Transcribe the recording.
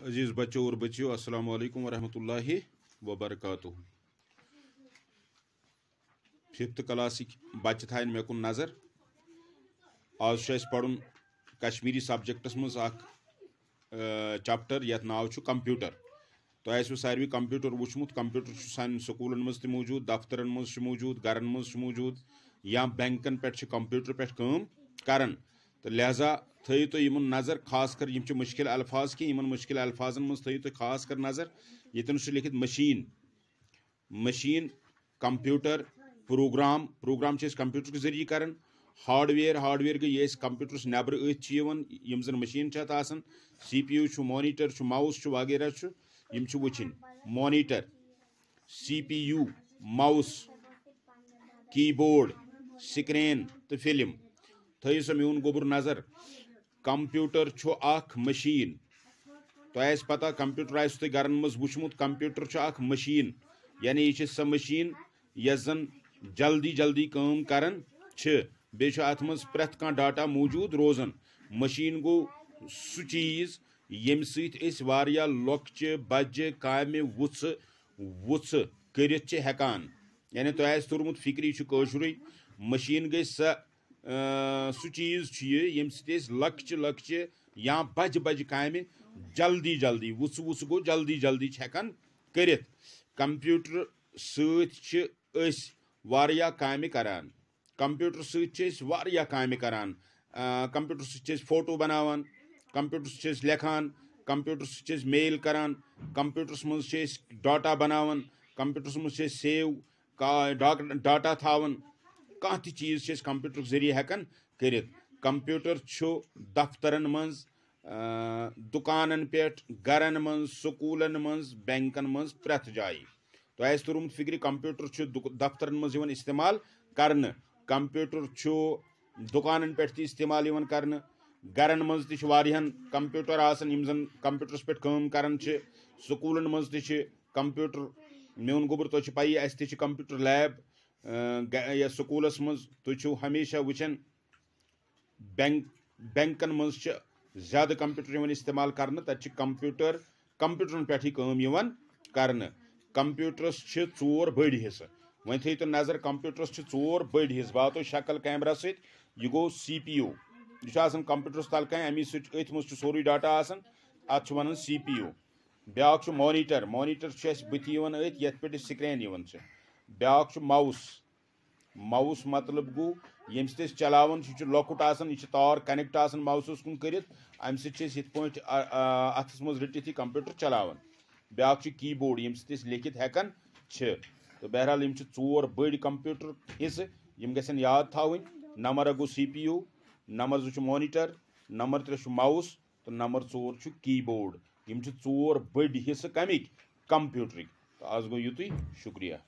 अजीज़ बच्चों और बच्चियों, अस्सलामु अलैकुम वरहमतुल्लाहि वबरकातुहू। फिफ्थ क्लास बच्चे थान मे कुन नज़र। आज पढ़ुन कश्मीरी सब्जेक्टस मज चैप्टर यथ नाव कंप्यूटर। तो आसो सारे कंप्यूटर वुचमुत। कंप्यूटर सान स्कूलन मज मौजूद, दफ्तरन मज मौजूद, गरन मज मौजूद या बैंकन पे कंप्यूटर पे काम करान। तो लिहाजा थो तो इन नज़र खास कर यम मुश्किल अल्फाज कि इन मुश्किल अल्फाजन मज थो तो खास कर नज़र। यन लिखित machine, machine, computer, program, program computer के जरिए करान। हार्डवेयर, हार्डवेयर गई कंप्यूटर नबर यम जन मशीन CPU, मॉनिटर, माउस वगैरह यम वुचन। Monitor, CPU, mouse, keyboard, screen तो फिल्म। थो सो मून गोबर नज़र। Computer machine. तो आस पता कंप्यूटर आस तुम गरन मज वुचमुत। कंप्यूटर मशीन यानी यह सह मशीन यस जन जल्दी जल्दी काम करान बे अत मज प्रेथ कह डाटा मौजूद रोजान। मशीन गो सह चीज यम सत्या लॉक्चे बज्जे कामे वुत्स करित हेकान। यानी तो आस तुरमुत फिक्री कशुर। मशीन गई सह चीज यम लक्चे लक्चे या बज बज कामे जल्दी जल्दी वुत्स गो जल्दी जल्दी हेकान करित। कंप्यूटर सत्य कामे करान। कंप्यूटर सत्य कामे करान। कंप्यूटर से फोटो बनावान, कंप्यूटर से लेखान, कंप्यूटर से मेल करान, कंप्यूटर मज डाटा बनावान, कंप्यूटर मज सेव डाटा थावन। कह चीज कंप्यूटर जरिए हेकान करित। कंप्यूटर दफ्तरन मज, दुकानन पे, गरन मज, स्कूलन मज, बैंकन मज प्रेथ जाय। तो आस तुरमुत फिक्र कंप्यूटर दफ्तरन मज इस्तेमाल करन। कंप्यूटर दुकानन पे इस्तेमाल करन। गरन मज तहन कंप्यूटर यम जन कंप्यूटरस पे काम करान। स्कूलन मज कंप्यूटर। मून गोबर तो पई अस कंप्यूटर लैब या स्कूलस मज। तुम हमेशा वुचन बैंकन मज ज्यादा कंप्यूटर इस्तेमाल करन। तत कंप्यूटरन पे काम करन। कंप्यूटरस 4 बड़ हिस्से। वह थो तो नजर कंप्यूटरस 4 बड़ हिस्से। बातो शक्ल कैमरा सहित यह गो CPU। यह कंप्यूटरस तल कह अमी अथ मज सोरे डाटा अत वन CPU। ब्या मॉनिटर, मॉनिटर बुथ अथ पे स्क्रीन ब्या माउस। माउस मतलब गो यम चलावन लकुट यह तार कनेक्ट माउस कुन कर अम अथस मज रटित कंप्यूटर चलावन। ब्या कीबोर्ड यम लिखित हेकान। तो बहरहाल यम 4 बड़ कंप्यूटर हिस्से यम गसन याद थावन। नंबर गो CPU, number 2 monitor, number 3 mouse तो नंबर 4 कीबोर्ड। यम 4 बड़ हिस्से कमिक कंप्यूटर। तो आज गो युतुई। शुक्रिया।